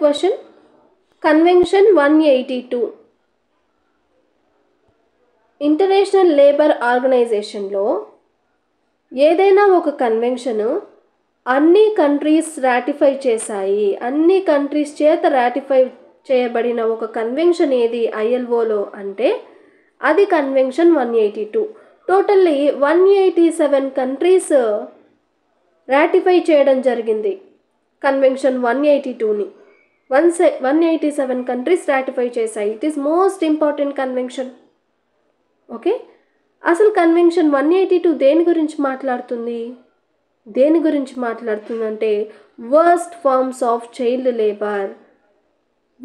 Question. Convention 182. International labour ఆర్గనైజేషన్లో ఏదైనా ఒక కన్వెన్షన్ అన్ని కంట్రీస్ రాటిఫై చేశాయి, అన్ని కంట్రీస్ చేత రాటిఫై చేయబడిన ఒక కన్వెన్షన్ ఏది ఐఎల్ఓలో అంటే అది కన్వెన్షన్ 182. టోటల్లీ 187 కంట్రీస్ రాటిఫై చేయడం జరిగింది కన్వెన్షన్ 182ని. 187 కంట్రీస్ రాటిఫై చేశాయి. It is most important convention. Okay, అసలు కన్వెన్షన్ 182 దేని గురించి మాట్లాడుతుంది? దేని గురించి మాట్లాడుతుందంటే worst forms of child labour.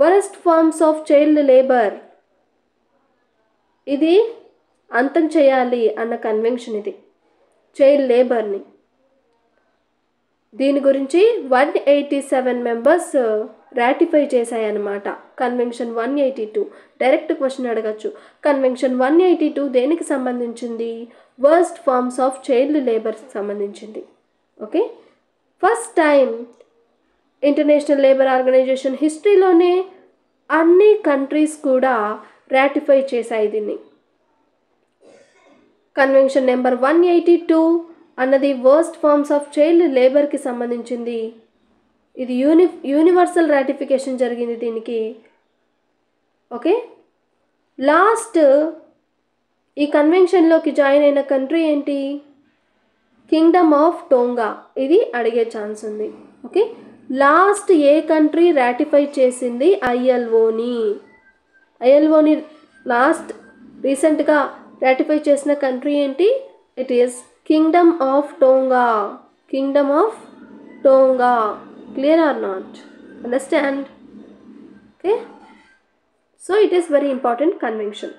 Worst forms of child labour ఇది అంతం చేయాలి అన్న కన్వెన్షన్ ఇది, చైల్డ్ లేబర్ని. దీని గురించి 187 మెంబర్స్ రాటిఫై చేశాయన్నమాట కన్వెన్షన్ 182. డైరెక్ట్ క్వశ్చన్ అడగచ్చు, కన్వెన్షన్ 182 దేనికి సంబంధించింది? వర్స్ట్ ఫార్మ్స్ ఆఫ్ చైల్డ్ లేబర్కి సంబంధించింది. Okay, first time international labour organisation హిస్టరీలోనే అన్ని కంట్రీస్ కూడా రాటిఫై చేశాయి దీన్ని. కన్వెన్షన్ నెంబర్ 182 అన్నది వర్స్ట్ ఫార్మ్స్ ఆఫ్ చైల్డ్ లేబర్కి సంబంధించింది. ఇది యూనివర్సల్ రాటిఫికేషన్ జరిగింది దీనికి. ఓకే, లాస్ట్ ఈ కన్వెన్షన్లోకి జాయిన్ అయిన కంట్రీ ఏంటి? Kingdom of Tonga. ఇది అడిగే ఛాన్స్ ఉంది. ఓకే, లాస్ట్ ఏ కంట్రీ రాటిఫై చేసింది ఐఎల్ఓని? ఐఎల్ఓని లాస్ట్ రీసెంట్గా రాటిఫై చేసిన కంట్రీ ఏంటి? It is Kingdom of Tonga. Kingdom of Tonga. Clear or not? Understand? Okay, so it is very important convention.